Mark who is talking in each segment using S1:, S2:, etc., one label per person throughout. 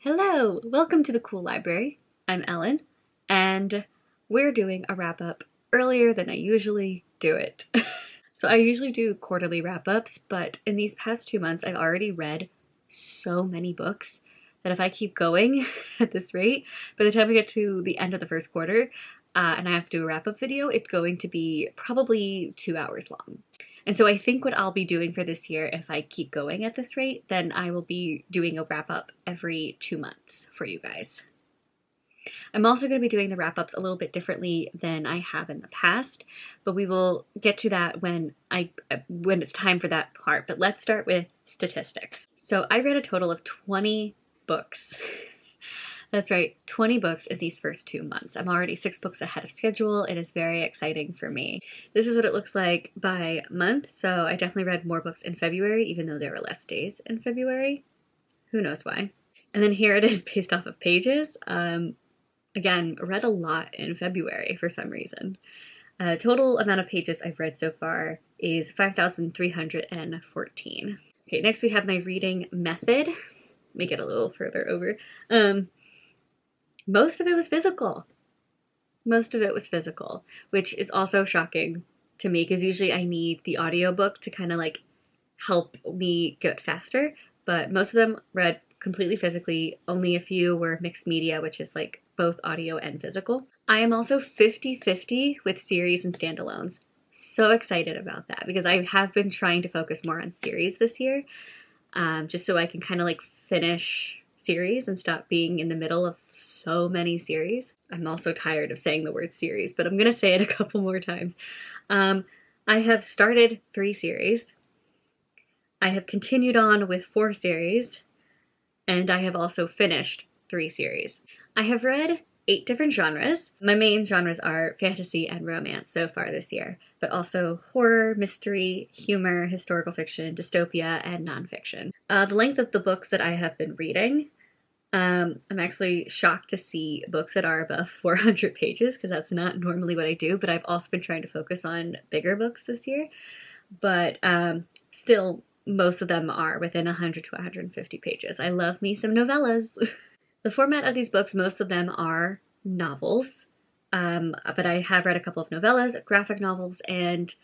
S1: Hello, welcome to the Cool Library. I'm Ellen, and we're doing a wrap-up earlier than I usually do it. So I usually do quarterly wrap-ups, but in these past 2 months I've already read so many books that if I keep going at this rate, by the time we get to the end of the first quarter, and I have to do a wrap-up video, it's going to be probably 2 hours long. And so I think what I'll be doing for this year, if I keep going at this rate, then I will be doing a wrap-up every 2 months for you guys. I'm also going to be doing the wrap-ups a little bit differently than I have in the past, but we will get to that when it's time for that part. But let's start with statistics. So I read a total of 20 books. That's right, 20 books in these first 2 months. I'm already 6 books ahead of schedule. It is very exciting for me. This is what it looks like by month. So I definitely read more books in February, even though there were less days in February. Who knows why? And then here it is based off of pages. Again, read a lot in February for some reason. Total amount of pages I've read so far is 5,314. Okay, next we have my reading method. Let me get a little further over. Most of it was physical. Most of it was physical, which is also shocking to me because usually I need the audiobook to kind of like help me get faster, but most of them read completely physically. Only a few were mixed media, which is like both audio and physical. I am also 50-50 with series and standalones. So excited about that because I have been trying to focus more on series this year, just so I can kind of like finish series and stop being in the middle of so many series. I'm also tired of saying the word series, but I'm gonna say it a couple more times. I have started 3 series. I have continued on with 4 series, and I have also finished 3 series. I have read 8 different genres. My main genres are fantasy and romance so far this year, but also horror, mystery, humor, historical fiction, dystopia, and nonfiction. The length of the books that I have been reading, I'm actually shocked to see books that are above 400 pages because that's not normally what I do, but I've also been trying to focus on bigger books this year. But still, most of them are within 100 to 150 pages. I love me some novellas. The format of these books, most of them are novels, but I have read a couple of novellas, graphic novels, and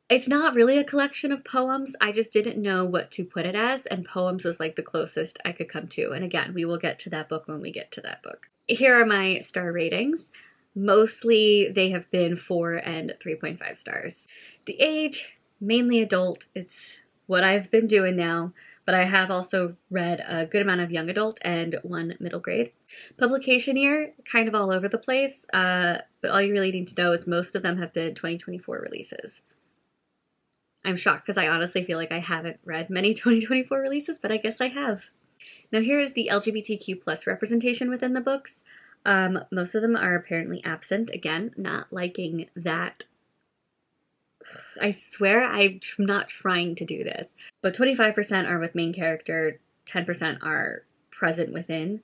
S1: it's not really a collection of poems. I just didn't know what to put it as, and poems was like the closest I could come to. And again, we will get to that book when we get to that book. Here are my star ratings. Mostly they have been 4 and 3.5 stars. The age, mainly adult. It's what I've been doing now, but I have also read a good amount of young adult and 1 middle grade. Publication year, kind of all over the place, but all you really need to know is most of them have been 2024 releases. I'm shocked because I honestly feel like I haven't read many 2024 releases, but I guess I have. Now here is the LGBTQ plus representation within the books. Most of them are apparently absent. Again, not liking that. I swear I'm not trying to do this. But 25% are with main character, 10% are present within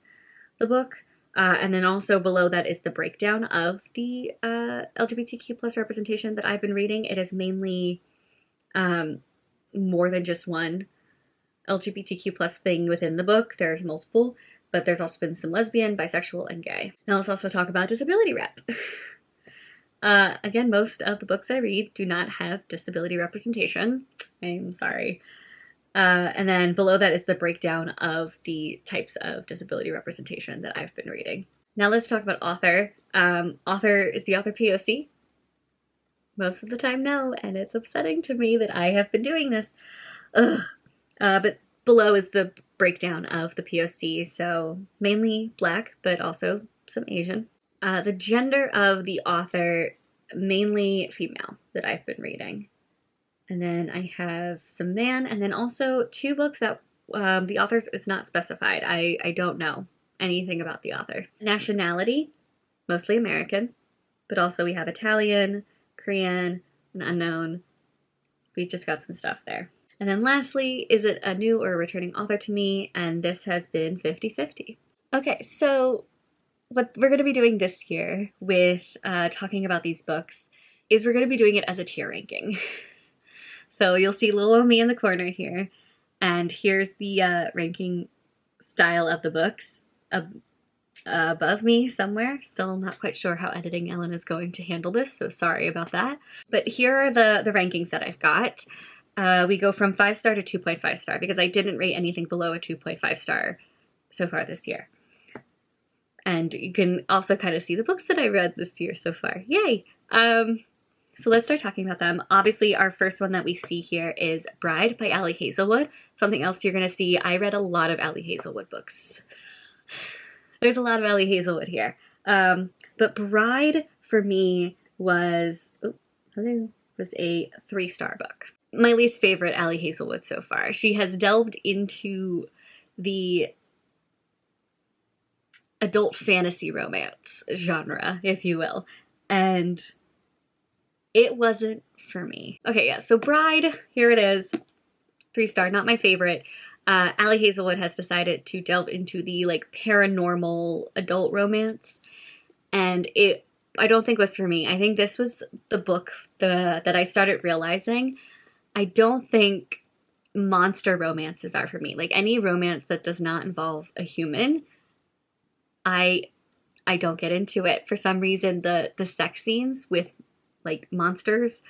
S1: the book. And then also below that is the breakdown of the LGBTQ plus representation that I've been reading. It is mainly more than just one LGBTQ plus thing within the book. There's multiple, but there's also been some lesbian, bisexual, and gay. Now let's also talk about disability rep. Again, most of the books I read do not have disability representation. I'm sorry. And then below that is the breakdown of the types of disability representation that I've been reading. Now let's talk about author. Is the author POC? Most of the time, no, and it's upsetting to me that I have been doing this. Ugh. But below is the breakdown of the POC, so mainly Black, but also some Asian. The gender of the author, mainly female, that I've been reading. And then I have some man, and then also 2 books that the author is not specified. I don't know anything about the author. Nationality, mostly American, but also we have Italian, Korean, an unknown. We just got some stuff there. And then lastly, is it a new or a returning author to me? And this has been 50-50. Okay, so what we're going to be doing this year with talking about these books is we're going to be doing it as a tier ranking. So you'll see little old me in the corner here, and here's the ranking style of the books above me somewhere. Still not quite sure how editing Ellen is going to handle this, so sorry about that. But here are the rankings that I've got. We go from 5 star to 2.5 star because I didn't rate anything below a 2.5 star so far this year. And you can also kind of see the books that I read this year so far. Yay! So let's start talking about them. Obviously, our first one that we see here is Bride by Ali Hazelwood. Something else you're going to see, I read a lot of Ali Hazelwood books. There's a lot of Ali Hazelwood here. But Bride, for me, was a 3-star book. My least favorite Ali Hazelwood so far. She has delved into the adult fantasy romance genre, if you will, and it wasn't for me. Okay, yeah, so Bride, here it is. 3-star, not my favorite. Ali Hazelwood has decided to delve into the like paranormal adult romance, and I don't think was for me. I think this was the book that I started realizing I don't think monster romances are for me. Like any romance that does not involve a human, I don't get into it. For some reason, the sex scenes with like monsters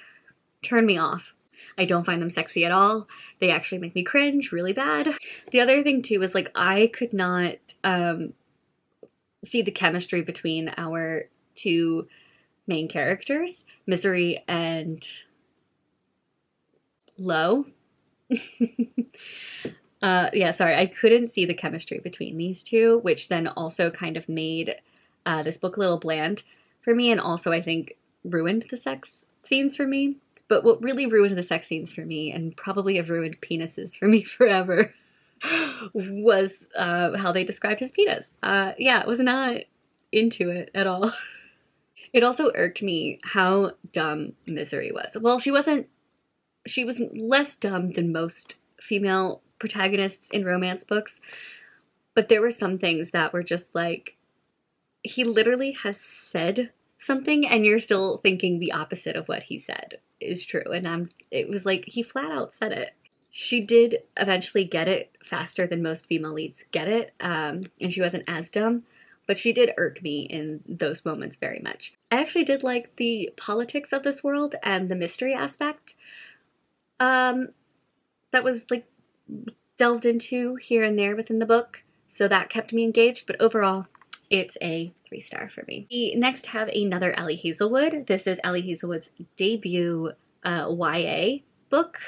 S1: turn me off. I don't find them sexy at all. They actually make me cringe really bad. The other thing too is like I could not see the chemistry between our two main characters, Misery and Lo. Yeah, sorry, I couldn't see the chemistry between these two, which then also kind of made this book a little bland for me, and also I think ruined the sex scenes for me. But what really ruined the sex scenes for me, and probably have ruined penises for me forever, was how they described his penis. Yeah, I was not into it at all. It also irked me how dumb Misery was. Well, she was less dumb than most female protagonists in romance books, but there were some things that were just like, he literally has said something and you're still thinking the opposite of what he said is true. And it was like, he flat out said it. She did eventually get it faster than most female leads get it, and she wasn't as dumb, but she did irk me in those moments very much. I actually did like the politics of this world and the mystery aspect that was like delved into here and there within the book, so that kept me engaged, but overall it's a 3-star for me. We next have another Ali Hazelwood. This is Ali Hazelwood's debut YA book,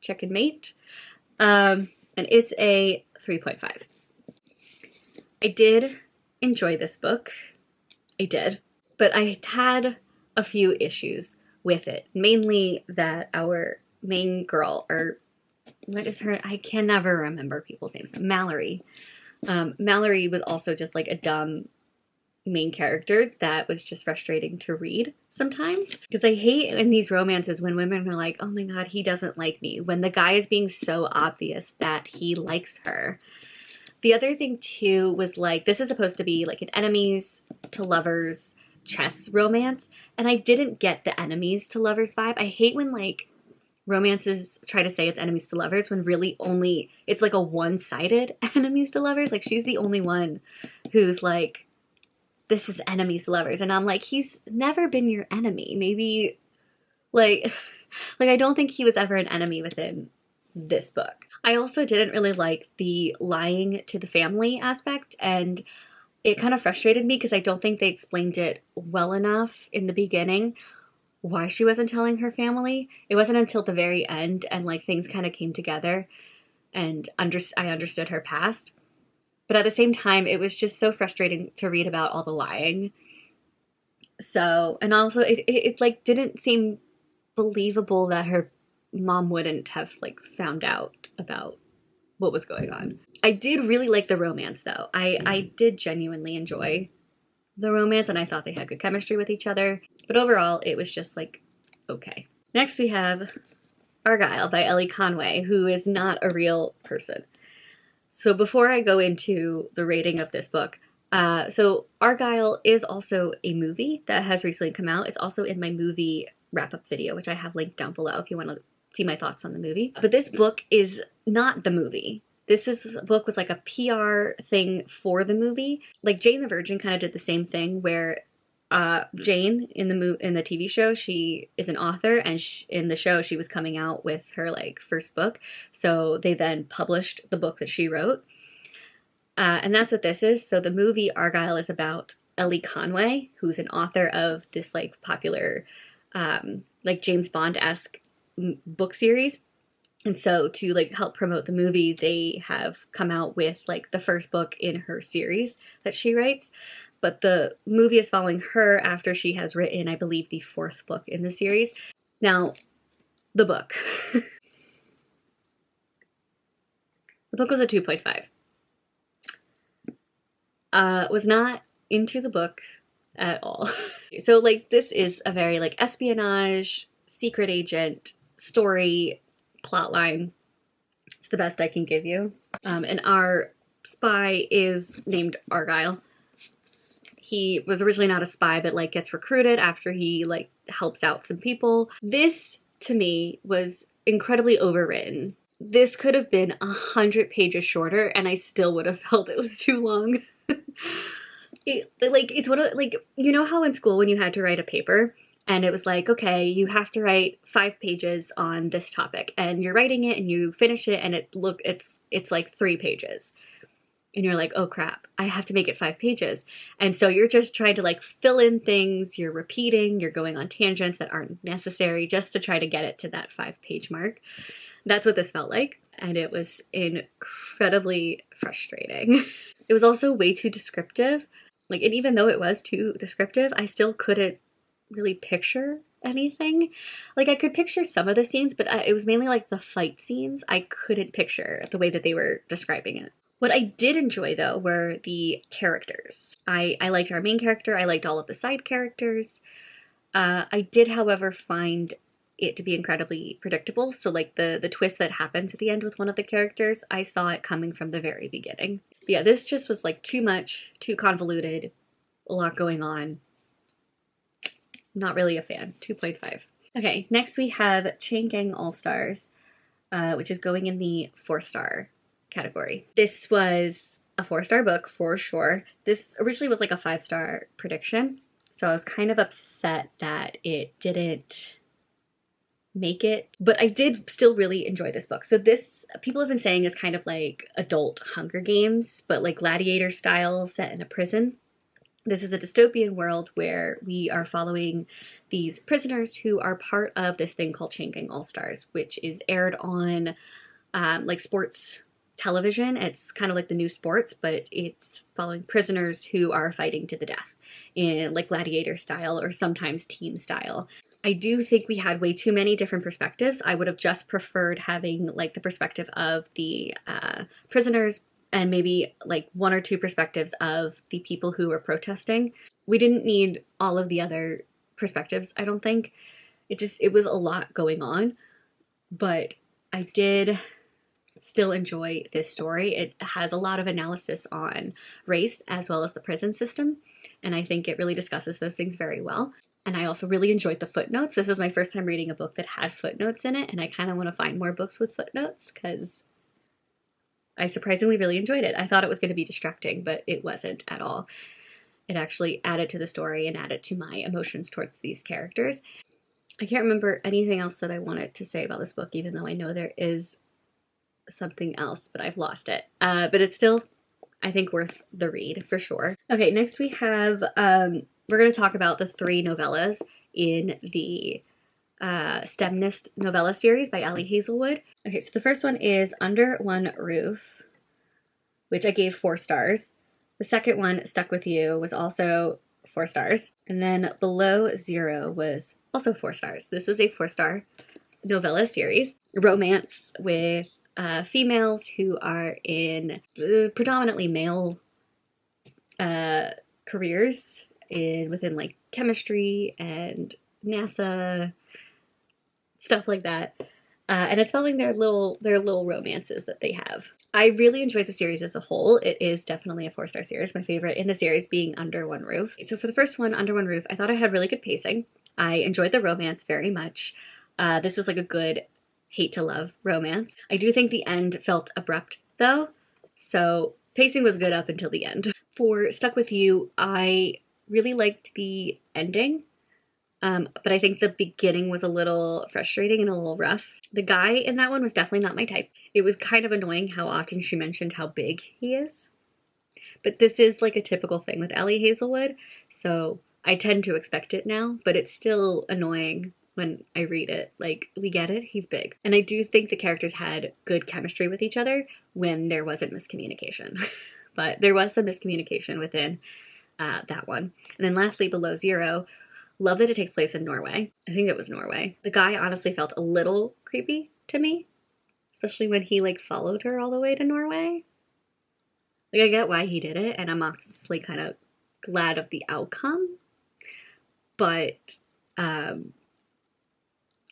S1: Check and Mate, and it's a 3.5. I did enjoy this book, I did, but I had a few issues with it, mainly that our main girl, or what is her, I can never remember people's names, Mallory. Mallory was also just like a dumb main character that was just frustrating to read sometimes. Because I hate in these romances when women are like, oh my god, he doesn't like me, when the guy is being so obvious that he likes her. The other thing too was like, this is supposed to be like an enemies to lovers chess romance, and I didn't get the enemies to lovers vibe. I hate when like romances try to say it's enemies to lovers when really only it's like a one-sided enemies to lovers. Like she's the only one who's like, this is enemies to lovers, and I'm like, he's never been your enemy. Maybe like I don't think he was ever an enemy within this book. I also didn't really like the lying to the family aspect, and it kind of frustrated me because I don't think they explained it well enough in the beginning why she wasn't telling her family. It wasn't until the very end and like things kind of came together and I understood her past. But at the same time, it was just so frustrating to read about all the lying. So, and also it like didn't seem believable that her mom wouldn't have like found out about what was going on. I did really like the romance though. I did genuinely enjoy the romance, and I thought they had good chemistry with each other. But overall, it was just like, okay. Next we have Argylle by Ellie Conway, who is not a real person. So before I go into the rating of this book, so Argylle is also a movie that has recently come out. It's also in my movie wrap-up video, which I have linked down below if you want to see my thoughts on the movie. But this book is not the movie. book was like a PR thing for the movie. Like Jane the Virgin kind of did the same thing where Jane in the TV show, she is an author, and in the show she was coming out with her like first book. So they then published the book that she wrote. And that's what this is. So the movie Argylle is about Ellie Conway, who's an author of this like popular like James Bond-esque book series. And so to like help promote the movie, they have come out with like the first book in her series that she writes. But the movie is following her after she has written, I believe, the fourth book in the series. Now, the book. The book was a 2.5. Was not into the book at all. So like this is a very like espionage, secret agent story plotline. It's the best I can give you. And our spy is named Argylle. He was originally not a spy, but like gets recruited after he like helps out some people. This to me was incredibly overwritten. This could have been 100 pages shorter and I still would have felt it was too long. It's one of like, you know how in school when you had to write a paper and it was like, okay, you have to write 5 pages on this topic, and you're writing it and you finish it and it's like 3 pages. And you're like, oh crap, I have to make it 5 pages. And so you're just trying to like fill in things, you're repeating, you're going on tangents that aren't necessary just to try to get it to that 5-page mark. That's what this felt like. And it was incredibly frustrating. It was also way too descriptive. Like, and even though it was too descriptive, I still couldn't really picture anything. Like I could picture some of the scenes, but it was mainly like the fight scenes I couldn't picture the way that they were describing it. What I did enjoy though were the characters. I liked our main character. I liked all of the side characters. I did, however, find it to be incredibly predictable. So like the twist that happens at the end with one of the characters, I saw it coming from the very beginning. But yeah, this just was like too much, too convoluted, a lot going on. Not really a fan. 2.5. Okay, next we have Chain Gang All-Stars, which is going in the 4-star category. This was a 4-star book for sure. This originally was like a 5-star prediction, so I was kind of upset that it didn't make it, but I did still really enjoy this book. So this, people have been saying, is kind of like adult Hunger Games, but like Gladiator style, set in a prison. This is a dystopian world where we are following these prisoners who are part of this thing called Chain Gang All-Stars, which is aired on like sports television. It's kind of like the new sports, but it's following prisoners who are fighting to the death in like gladiator style or sometimes team style. I do think we had way too many different perspectives. I would have just preferred having like the perspective of the prisoners and maybe like 1 or 2 perspectives of the people who were protesting. We didn't need all of the other perspectives, I don't think. It was a lot going on, but I did still enjoy this story. It has a lot of analysis on race as well as the prison system, and I think it really discusses those things very well. And I also really enjoyed the footnotes. This was my first time reading a book that had footnotes in it, and I kind of want to find more books with footnotes because I surprisingly really enjoyed it. I thought it was going to be distracting, but it wasn't at all. It actually added to the story and added to my emotions towards these characters. I can't remember anything else that I wanted to say about this book, even though I know there is something else, but I've lost it. But it's still, I think, worth the read for sure. Okay, next we have, we're going to talk about the 3 novellas in the STEMnist novella series by Ali Hazelwood. Okay, so the first one is Under One Roof, which I gave 4 stars. The second one, Stuck With You, was also 4 stars. And then Below Zero was also 4 stars. This was a 4-star novella series, romance with females who are in predominantly male careers within like chemistry and NASA, stuff like that. And it's following their little romances that they have. I really enjoyed the series as a whole. It is definitely a 4-star series. My favorite in the series being Under One Roof. So for the first one, Under One Roof, I thought I had really good pacing. I enjoyed the romance very much. This was like a good hate to love romance. I do think the end felt abrupt though, so pacing was good up until the end. For Stuck With You, I really liked the ending, but I think the beginning was a little frustrating and a little rough. The guy in that one was definitely not my type. It was kind of annoying how often she mentioned how big he is. But this is like a typical thing with Ellie Hazelwood, so I tend to expect it now, but it's still annoying when I read it. Like, we get it, he's big. And I do think the characters had good chemistry with each other when there wasn't miscommunication. But there was some miscommunication within that one. And then lastly, Below Zero, love that it takes place in Norway. I think it was Norway. The guy honestly felt a little creepy to me, especially when he like followed her all the way to Norway. Like, I get why he did it, and I'm honestly kind of glad of the outcome. But,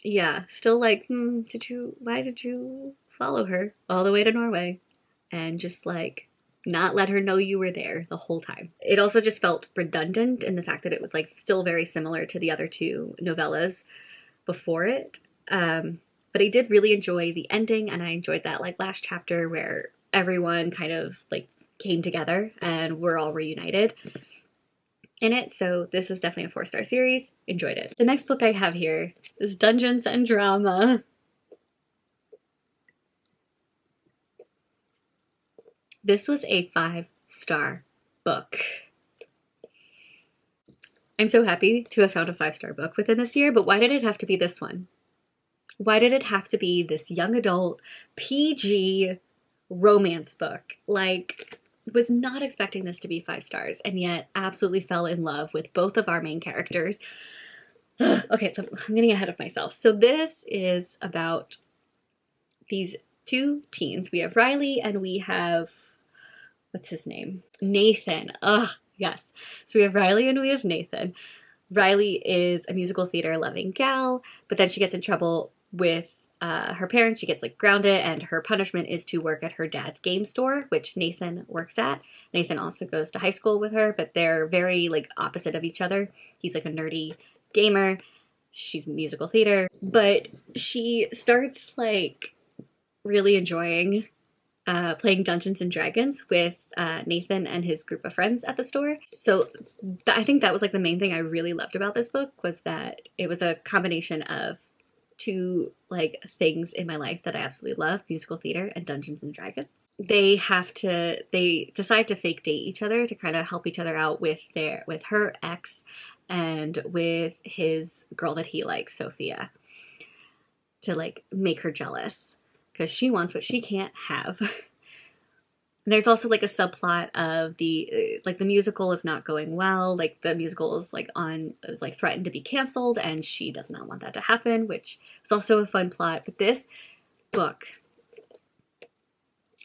S1: yeah, still like, why did you follow her all the way to Norway? And just like, not let her know you were there the whole time. It also just felt redundant in the fact that it was like still very similar to the other two novellas before it. But I did really enjoy the ending, and I enjoyed that like last chapter where everyone kind of like came together and we're all reunited in it. So this is definitely a 4-star series. Enjoyed it. The next book I have here is Dungeons and Drama. This was a 5-star book. I'm so happy to have found a 5-star book within this year, but why did it have to be this one? Why did it have to be this young adult PG romance book? Like, was not expecting this to be 5 stars, and yet absolutely fell in love with both of our main characters. Okay, I'm getting ahead of myself. So this is about these two teens. We have Riley and we have, what's his name? Nathan. Yes. So we have Riley and we have Nathan. Riley is a musical theater loving gal, but then she gets in trouble with her parents. She gets like grounded, and her punishment is to work at her dad's game store, which Nathan works at. Nathan also goes to high school with her, but they're very like opposite of each other. He's like a nerdy gamer. She's musical theater, but she starts like really enjoying playing Dungeons and Dragons with Nathan and his group of friends at the store. So I think that was like the main thing I really loved about this book, was that it was a combination of two like things in my life that I absolutely love: musical theater and Dungeons and Dragons. They decide to fake date each other to kind of help each other out with her ex and with his girl that he likes, Sophia, to like make her jealous because she wants what she can't have. There's also like a subplot of the musical is not going well. Like the musical is like threatened to be canceled, and she does not want that to happen, which is also a fun plot. But this book,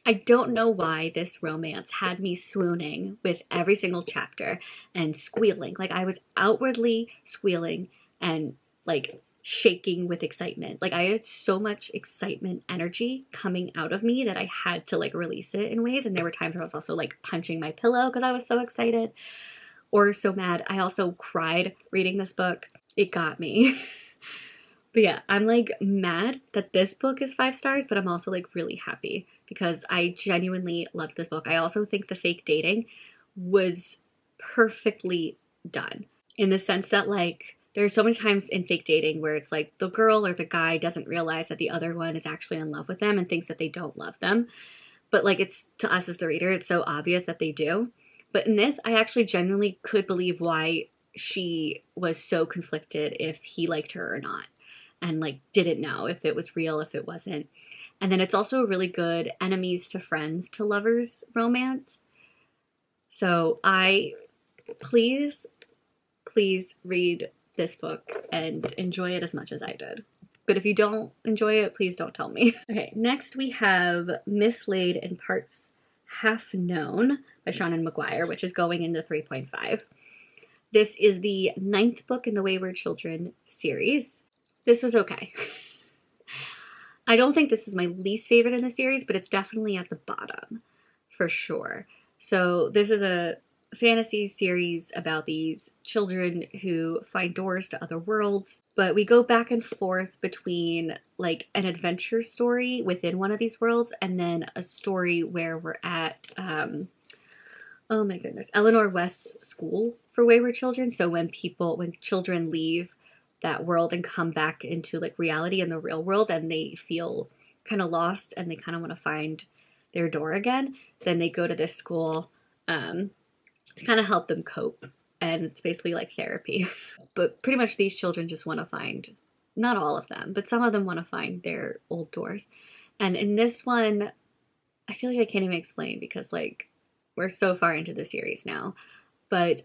S1: I don't know why this romance had me swooning with every single chapter and squealing. Like, I was outwardly squealing and like shaking with excitement. Like, I had so much excitement energy coming out of me that I had to like release it in ways. And there were times where I was also like punching my pillow because I was so excited or so mad. I also cried reading this book. It got me. But yeah, I'm like mad that this book is 5 stars, but I'm also like really happy because I genuinely loved this book. I also think the fake dating was perfectly done, in the sense that like there's so many times in fake dating where it's like the girl or the guy doesn't realize that the other one is actually in love with them and thinks that they don't love them. But like, it's to us as the reader, it's so obvious that they do. But in this, I actually genuinely could believe why she was so conflicted if he liked her or not, and like didn't know if it was real, if it wasn't. And then it's also a really good enemies to friends to lovers romance. So please read this book and enjoy it as much as I did. But if you don't enjoy it, please don't tell me. Okay, next we have Mislaid in Parts Half Known by Seanan McGuire, which is going into 3.5. This is the 9th book in the Wayward Children series. This was okay. I don't think this is my least favorite in the series, but it's definitely at the bottom, for sure. So this is a fantasy series about these children who find doors to other worlds, but we go back and forth between like an adventure story within one of these worlds and then a story where we're at oh my goodness, Eleanor West's school for wayward children. So when children leave that world and come back into like reality in the real world and they feel kind of lost and they kind of want to find their door again, then they go to this school to kind of help them cope. And it's basically like therapy. But pretty much these children just want to find, not all of them, but some of them want to find their old doors. And in this one, I feel like I can't even explain because like we're so far into the series now. But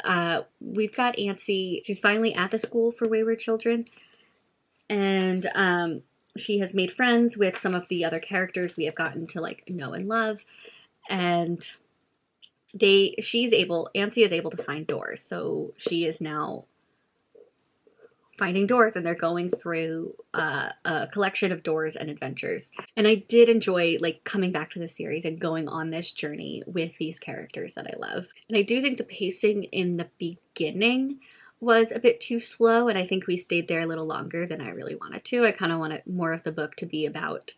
S1: we've got Antsy. She's finally at the school for wayward children. And she has made friends with some of the other characters we have gotten to like know and love. And Antsy is able to find doors. So she is now finding doors and they're going through a collection of doors and adventures. And I did enjoy like coming back to the series and going on this journey with these characters that I love. And I do think the pacing in the beginning was a bit too slow, and I think we stayed there a little longer than I really wanted to. I kind of wanted more of the book to be about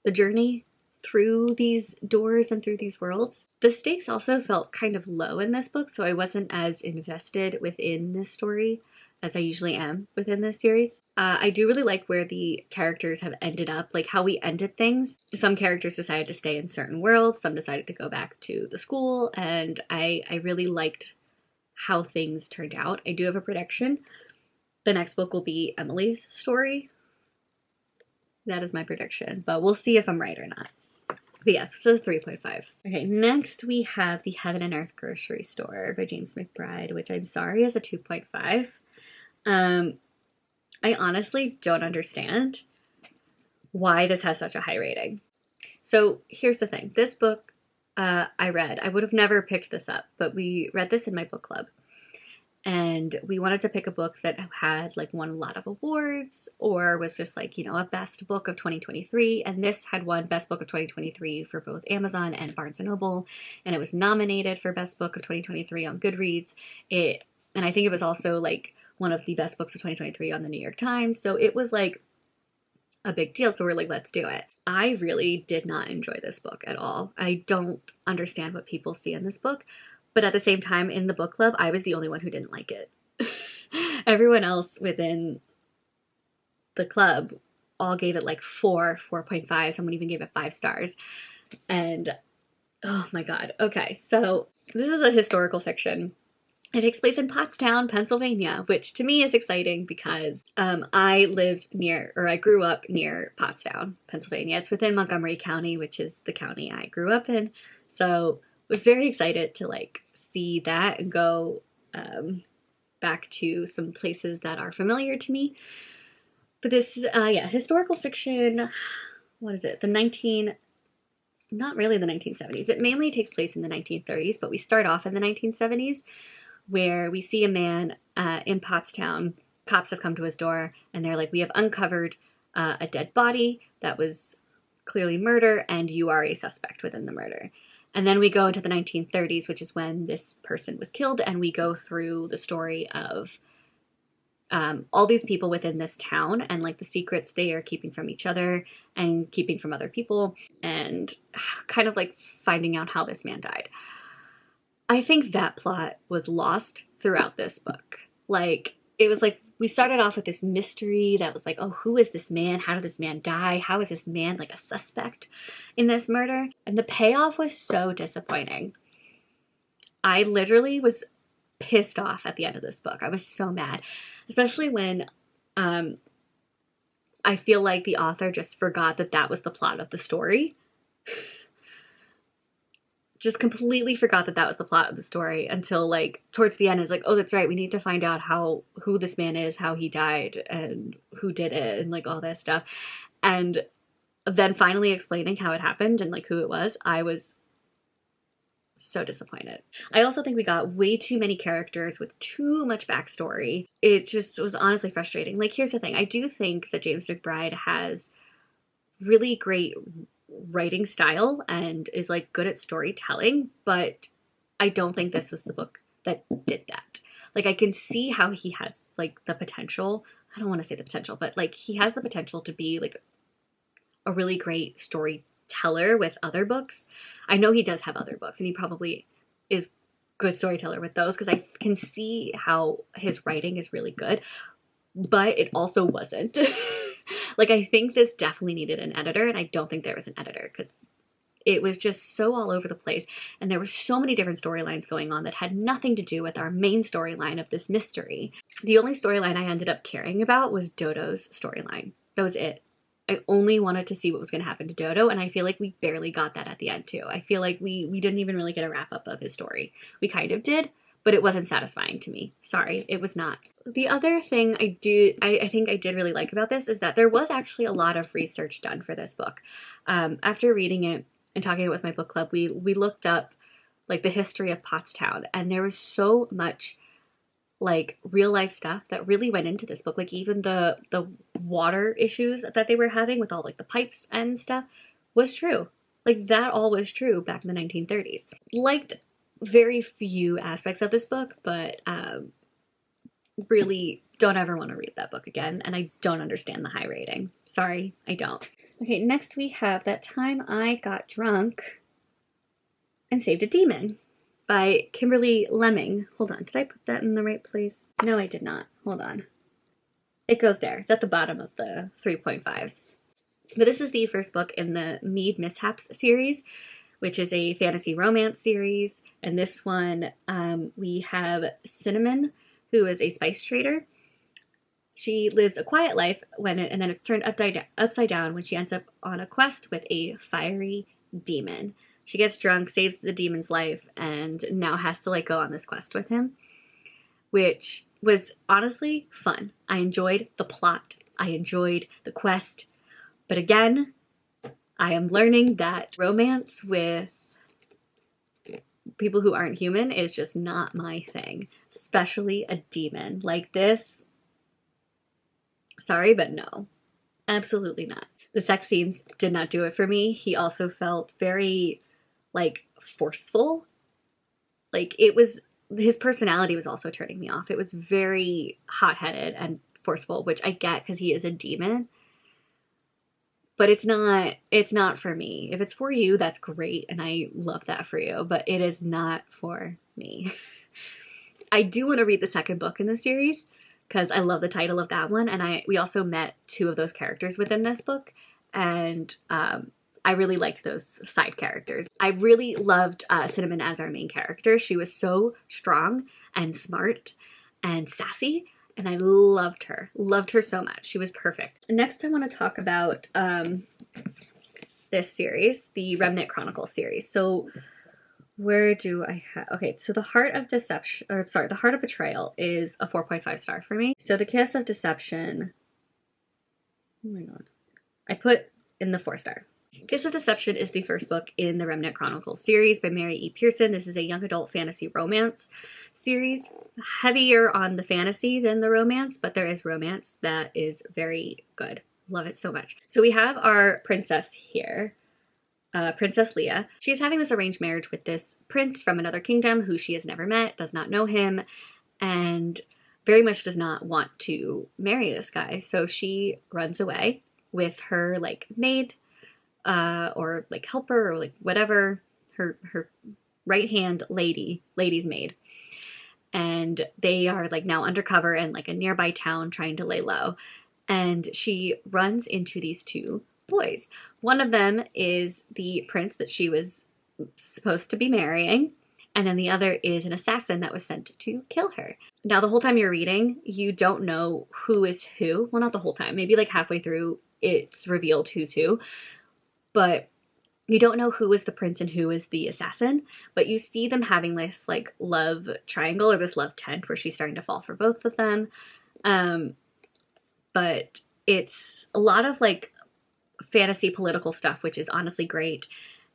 S1: the journey through these doors and through these worlds. The stakes also felt kind of low in this book, so I wasn't as invested within this story as I usually am within this series. I do really like where the characters have ended up, like how we ended things. Some characters decided to stay in certain worlds, some decided to go back to the school, and I really liked how things turned out. I do have a prediction. The next book will be Emily's story. That is my prediction, but we'll see if I'm right or not. But yeah, so 3.5. Okay, next we have The Heaven and Earth Grocery Store by James McBride, which I'm sorry is a 2.5. I honestly don't understand why this has such a high rating. So here's the thing. This book I read, I would have never picked this up, but we read this in my book club. And we wanted to pick a book that had like won a lot of awards or was just like, you know, a best book of 2023. And this had won best book of 2023 for both Amazon and Barnes & Noble. And it was nominated for best book of 2023 on Goodreads. And I think it was also like one of the best books of 2023 on the New York Times. So it was like a big deal. So we're like, let's do it. I really did not enjoy this book at all. I don't understand what people see in this book. But at the same time, in the book club, I was the only one who didn't like it. Everyone else within the club all gave it like 4.5. Someone even gave it 5 stars. And oh my God. Okay, so this is a historical fiction. It takes place in Pottstown, Pennsylvania, which to me is exciting because I grew up near Pottstown, Pennsylvania. It's within Montgomery County, which is the county I grew up in. So I was very excited to like see that and go back to some places that are familiar to me. But this, historical fiction, what is it? Not really the 1970s. It mainly takes place in the 1930s, but we start off in the 1970s where we see a man in Pottstown. Cops have come to his door and they're like, we have uncovered a dead body that was clearly murder and you are a suspect within the murder. And then we go into the 1930s, which is when this person was killed, and we go through the story of all these people within this town and like the secrets they are keeping from each other and keeping from other people and kind of like finding out how this man died. I think that plot was lost throughout this book. Like, it was like we started off with this mystery that was like, oh, who is this man? How did this man die? How is this man like a suspect in this murder? And the payoff was so disappointing. I literally was pissed off at the end of this book. I was so mad, especially when I feel like the author just forgot that that was the plot of the story. Just completely forgot that that was the plot of the story until like towards the end is like, oh, that's right, we need to find out who this man is, how he died and who did it and like all that stuff. And then finally explaining how it happened and like who it was, I was so disappointed. I also think we got way too many characters with too much backstory. It just was honestly frustrating. Like, here's the thing. I do think that James McBride has really great writing style and is like good at storytelling, but I don't think this was the book that did that. Like, I can see how he has, like, the potential. I don't want to say the potential, but, like, he has the potential to be, like, a really great storyteller with other books. I know he does have other books, and he probably is good storyteller with those, because I can see how his writing is really good, but it also wasn't. Like, I think this definitely needed an editor, and I don't think there was an editor, because it was just so all over the place, and there were so many different storylines going on that had nothing to do with our main storyline of this mystery. The only storyline I ended up caring about was Dodo's storyline. That was it. I only wanted to see what was going to happen to Dodo, and I feel like we barely got that at the end too. I feel like we didn't even really get a wrap-up of his story. We kind of did, but it wasn't satisfying to me. Sorry, it was not. The other thing I think I did really like about this is that there was actually a lot of research done for this book. After reading it and talking with my book club, we looked up like the history of Pottstown, and there was so much like real life stuff that really went into this book. Like even the water issues that they were having with all like the pipes and stuff was true. Like that all was true back in the 1930s. Liked very few aspects of this book, but really don't ever want to read that book again, and I don't understand the high rating. Sorry, I don't. Okay, next we have That Time I Got Drunk and Saved a Demon by Kimberly Lemming. Hold on, did I put that in the right place? No, I did not. Hold on. It goes there. It's at the bottom of the 3.5s. But this is the first book in the Mead Mishaps series, which is a fantasy romance series. And this one, we have Cinnamon, who is a spice trader. She lives a quiet life and then it's turned upside down when she ends up on a quest with a fiery demon. She gets drunk, saves the demon's life, and now has to like go on this quest with him, which was honestly fun. I enjoyed the plot. I enjoyed the quest. But again, I am learning that romance with people who aren't human is just not my thing, especially a demon. Like this, sorry, but no, absolutely not. The sex scenes did not do it for me. He also felt very, like, forceful. Like, it was, his personality was also turning me off. It was very hot-headed and forceful, which I get because he is a demon. But it's not for me. If it's for you, that's great, and I love that for you, but it is not for me. I do want to read the second book in the series, because I love the title of that one, and we also met two of those characters within this book, and I really liked those side characters. I really loved Cinnamon as our main character. She was so strong and smart and sassy, and I loved her so much. She was perfect. Next, I want to talk about this series, the Remnant Chronicles series. So where do I have, okay, so The Heart of Deception, or sorry, The Heart of Betrayal is a 4.5 star for me. So The Kiss of Deception, oh my god, I put in the 4-star. Kiss of Deception is the first book in the Remnant Chronicles series by Mary E. Pearson. This is a young adult fantasy romance series, heavier on the fantasy than the romance, but there is romance that is very good. Love it so much. So we have our princess here, Princess Leah. She's having this arranged marriage with this prince from another kingdom who she has never met, does not know him, and very much does not want to marry this guy. So she runs away with her like maid, or like helper, or like whatever, her right hand lady's maid. And they are like now undercover in like a nearby town trying to lay low. And she runs into these two boys. One of them is the prince that she was supposed to be marrying, and then the other is an assassin that was sent to kill her. Now, the whole time you're reading, you don't know who is who. Well, not the whole time. Maybe like halfway through, it's revealed who's who. But you don't know who is the prince and who is the assassin, but you see them having this like love triangle, or this love tent, where she's starting to fall for both of them. But it's a lot of like fantasy political stuff, which is honestly great,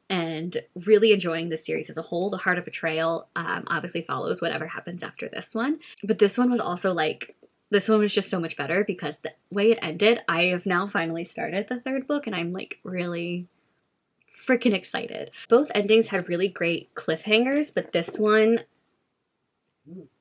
S1: and really enjoying this series as a whole. The Heart of Betrayal obviously follows whatever happens after this one, but this one was also like, this one was just so much better because the way it ended. I have now finally started the third book, and I'm like really freaking excited. Both endings had really great cliffhangers, but this one,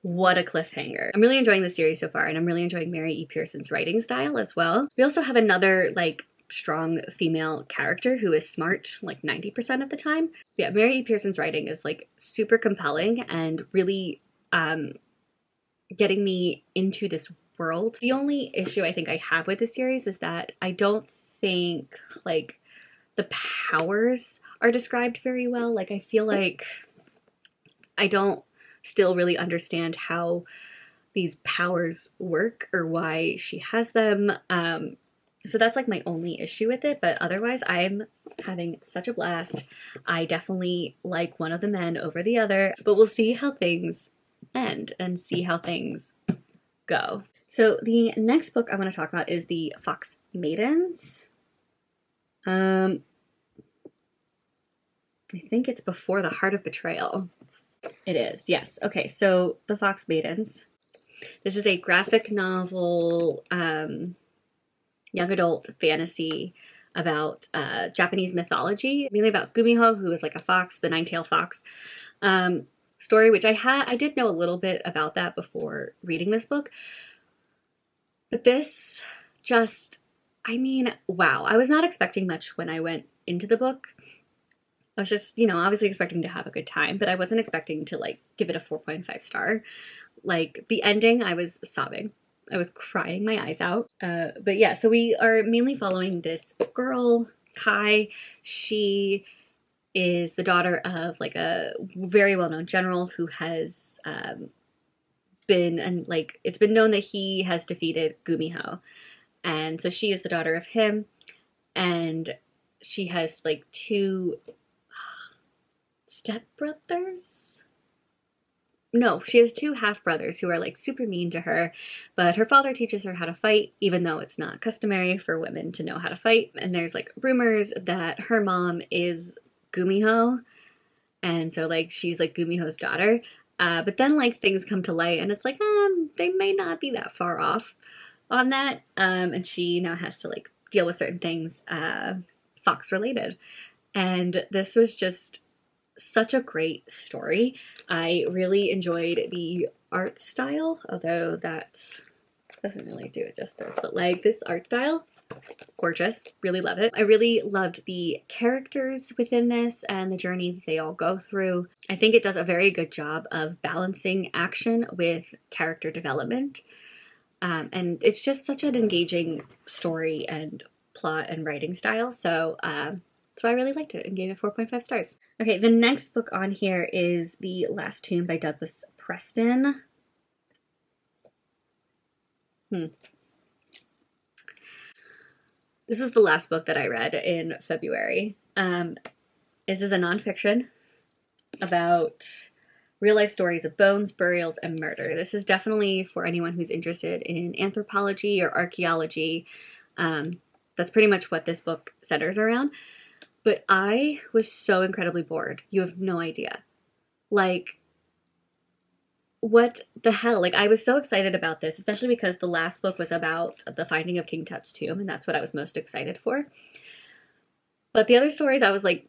S1: what a cliffhanger. I'm really enjoying the series so far, and I'm really enjoying Mary E. Pearson's writing style as well. We also have another like strong female character who is smart like 90% of the time. Yeah, Mary E. Pearson's writing is like super compelling and really getting me into this world. The only issue I think I have with the series is that I don't think like the powers are described very well. Like I feel like I don't still really understand how these powers work or why she has them. So that's like my only issue with it, but otherwise I'm having such a blast. I definitely like one of the men over the other, but we'll see how things end and see how things go. So the next book I want to talk about is The Fox Maidens. I think it's Before the Heart of Betrayal. It is, yes. Okay, so The Fox Maidens. This is a graphic novel, young adult fantasy about Japanese mythology, mainly about Gumiho, who is like a fox, the nine-tailed fox story, which I did know a little bit about that before reading this book. But this just, I mean, wow. I was not expecting much when I went into the book. I was just, you know, obviously expecting to have a good time, but I wasn't expecting to like give it a 4.5 star. Like the ending, I was sobbing. I was crying my eyes out. But yeah, so we are mainly following this girl, Kai. She is the daughter of like a very well-known general who has and like it's been known that he has defeated Gumiho. And so she is the daughter of him, and she has like two stepbrothers? No, she has two half-brothers who are like super mean to her, but her father teaches her how to fight, even though it's not customary for women to know how to fight. And there's like rumors that her mom is Gumiho, and so like she's like Gumiho's daughter. But then like things come to light, and it's like they may not be that far off on that. And she now has to like deal with certain things Fox related. And this was just such a great story. I really enjoyed the art style, although that doesn't really do it justice, but like this art style, gorgeous, really love it. I really loved the characters within this and the journey that they all go through. I think it does a very good job of balancing action with character development. And it's just such an engaging story and plot and writing style. So I really liked it and gave it 4.5 stars. Okay, the next book on here is The Last Tomb by Douglas Preston. This is the last book that I read in February. This is a nonfiction about real life stories of bones, burials, and murder. This is definitely for anyone who's interested in anthropology or archaeology. That's pretty much what this book centers around. But I was so incredibly bored. You have no idea. Like, what the hell? Like, I was so excited about this, especially because the last book was about the finding of King Tut's tomb, and that's what I was most excited for. But the other stories, I was like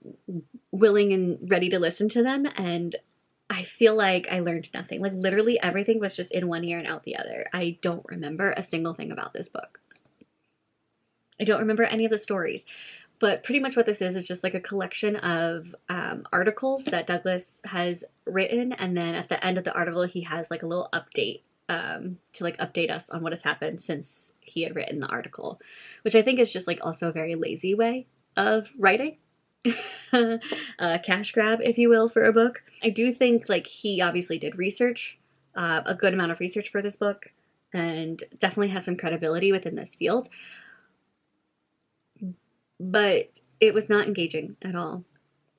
S1: willing and ready to listen to them, and I feel like I learned nothing. Like, literally everything was just in one ear and out the other. I don't remember a single thing about this book. I don't remember any of the stories. But pretty much what this is just like a collection of articles that Douglas has written, and then at the end of the article he has like a little update to like update us on what has happened since he had written the article, which I think is just like also a very lazy way of writing. Cash grab, if you will, for a book. I do think like he obviously did research, a good amount of research for this book, and definitely has some credibility within this field. But it was not engaging at all.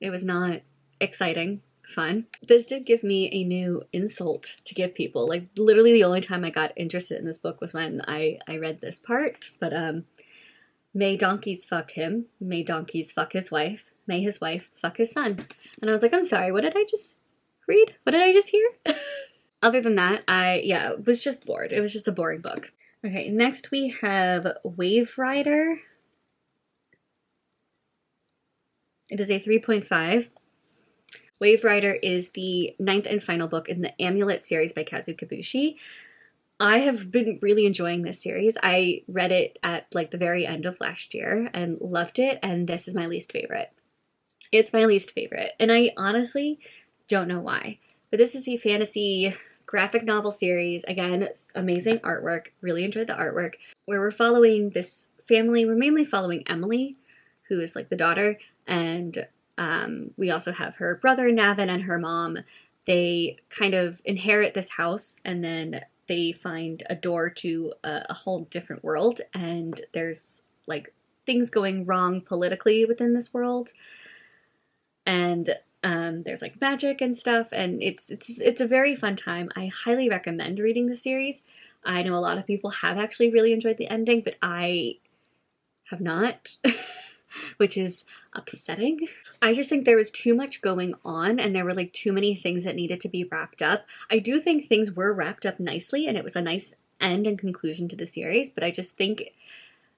S1: It was not exciting, fun. This did give me a new insult to give people. Like, literally the only time I got interested in this book was when I read this part. But, may donkeys fuck him. May donkeys fuck his wife. May his wife fuck his son. And I was like, I'm sorry, what did I just read? What did I just hear? Other than that, I was just bored. It was just a boring book. Okay, next we have Wave Rider. It is a 3.5. Wave Rider is the 9th and final book in the Amulet series by Kazu Kibuishi. I have been really enjoying this series. I read it at like the very end of last year and loved it, and this is my least favorite. It's my least favorite, and I honestly don't know why. But this is a fantasy graphic novel series. Again, amazing artwork. Really enjoyed the artwork. Where we're following this family. We're mainly following Emily, who is like the daughter, and we also have her brother Navin and her mom. They kind of inherit this house, and then they find a door to a whole different world, and there's like things going wrong politically within this world, and there's like magic and stuff, and it's a very fun time. I highly recommend reading the series. I know a lot of people have actually really enjoyed the ending, but I have not, which is upsetting. I just think there was too much going on, and there were like too many things that needed to be wrapped up. I do think things were wrapped up nicely, and it was a nice end and conclusion to the series, but I just think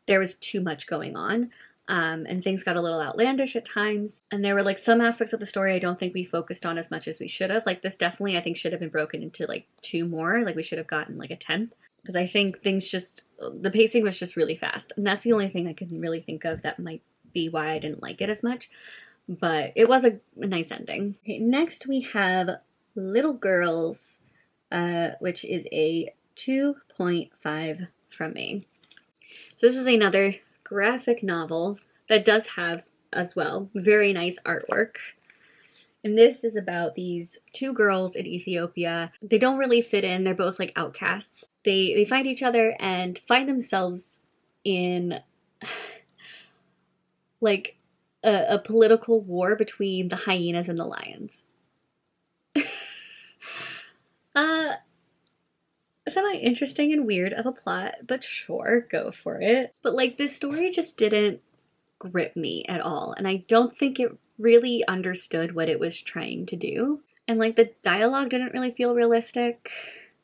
S1: there was too much going on. And things got a little outlandish at times. And there were like some aspects of the story I don't think we focused on as much as we should have. Like this definitely I think should have been broken into like 2 more. Like we should have gotten like a 10th. Because I think the pacing was just really fast. And that's the only thing I can really think of that might be why I didn't like it as much. But it was a nice ending. Okay, next we have Little Girls, which is a 2.5 from me. So this is another graphic novel that does have, as well, very nice artwork. And this is about these 2 girls in Ethiopia. They don't really fit in. They're both like outcasts. They find each other and find themselves in like a political war between the hyenas and the lions. Semi-interesting and weird of a plot, but sure, go for it. But like this story just didn't grip me at all, and I don't think it really understood what it was trying to do. And like the dialogue didn't really feel realistic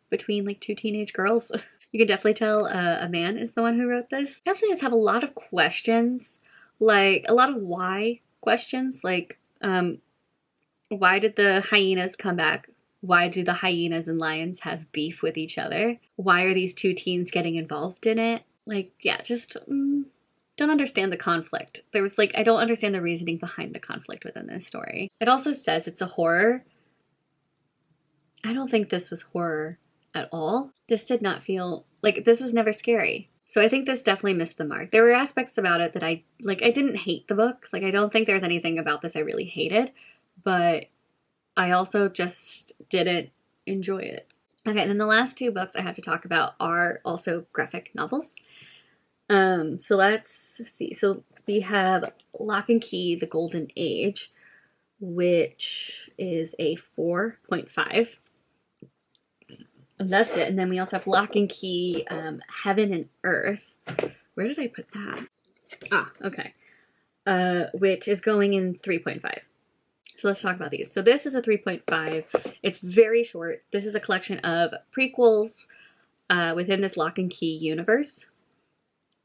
S1: between like 2 teenage girls. You can definitely tell a man is the one who wrote this. I also just have a lot of questions, like a lot of why questions, like why did the hyenas come back? Why do the hyenas and lions have beef with each other? Why are these 2 teens getting involved in it? Like, yeah, just don't understand the conflict. There was like, I don't understand the reasoning behind the conflict within this story. It also says it's a horror. I don't think this was horror at all. This did not feel, like this was never scary. So I think this definitely missed the mark. There were aspects about it that I didn't hate the book. Like I don't think there's anything about this I really hated, but I also just didn't enjoy it. Okay, and then the last 2 books I have to talk about are also graphic novels. So let's see. So we have Lock and Key, The Golden Age, which is a 4.5. I loved it. And then we also have Lock and Key, Heaven and Earth. Where did I put that? Ah, okay. Which is going in 3.5. So let's talk about these. So this is a 3.5. It's very short. This is a collection of prequels within this Lock and Key universe.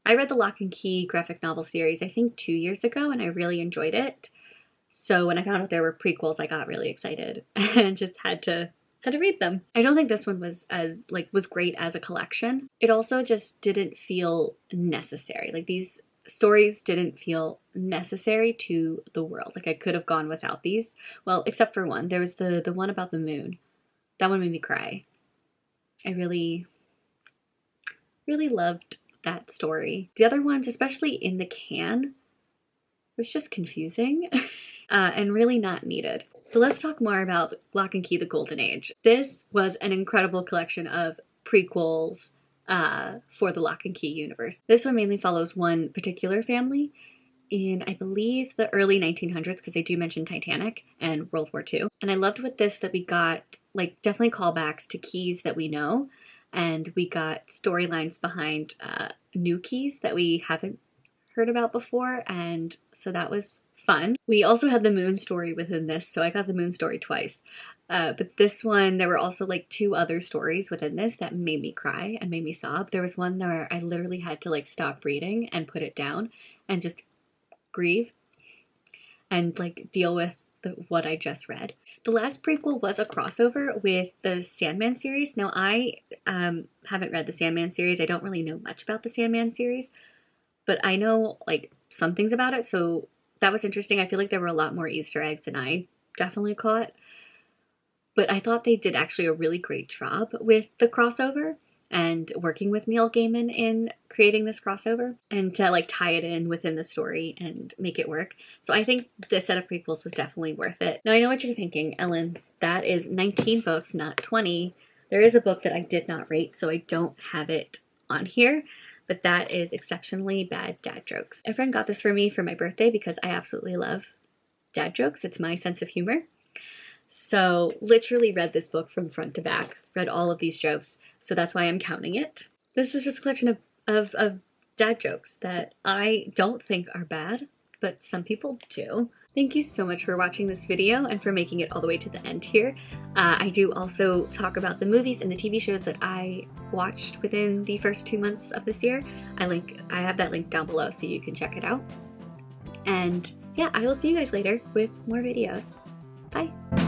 S1: I read the Lock and Key graphic novel series, I think 2 years ago, and I really enjoyed it. So when I found out there were prequels, I got really excited and just had to read them. I don't think this one was great as a collection. It also just didn't feel necessary. Like these stories didn't feel necessary to the world. Like I could have gone without these. Well, except for one. There was the one about the moon. That one made me cry. I really, really loved that story. The other ones, especially in the can, was just confusing and really not needed. So let's talk more about Lock and Key, The Golden Age. This was an incredible collection of prequels for the Lock and Key universe. This one mainly follows one particular family in, I believe, the early 1900s, because they do mention Titanic and World War II. And I loved with this that we got, like, definitely callbacks to keys that we know, and we got storylines behind new keys that we haven't heard about before, and so that was fun. We also had the moon story within this, so I got the moon story twice. But this one, there were also like 2 other stories within this that made me cry and made me sob. There was one where I literally had to like stop reading and put it down and just grieve. and like deal with what I just read. The last prequel was a crossover with the Sandman series. Now, I haven't read the Sandman series. I don't really know much about the Sandman series, but I know like some things about it, so that was interesting. I feel like there were a lot more Easter eggs than I definitely caught. But I thought they did actually a really great job with the crossover and working with Neil Gaiman in creating this crossover and to like tie it in within the story and make it work. So I think this set of prequels was definitely worth it. Now I know what you're thinking, Ellen, that is 19 books, not 20. There is a book that I did not rate, so I don't have it on here, but that is Exceptionally Bad Dad Jokes. A friend got this for me for my birthday because I absolutely love dad jokes. It's my sense of humor. So literally read this book from front to back, read all of these jokes, so that's why I'm counting it. This is just a collection of dad jokes that I don't think are bad, but some people do. Thank you so much for watching this video and for making it all the way to the end here. I do also talk about the movies and the TV shows that I watched within the first 2 months of this year. I have that link down below so you can check it out. And yeah, I will see you guys later with more videos. Bye!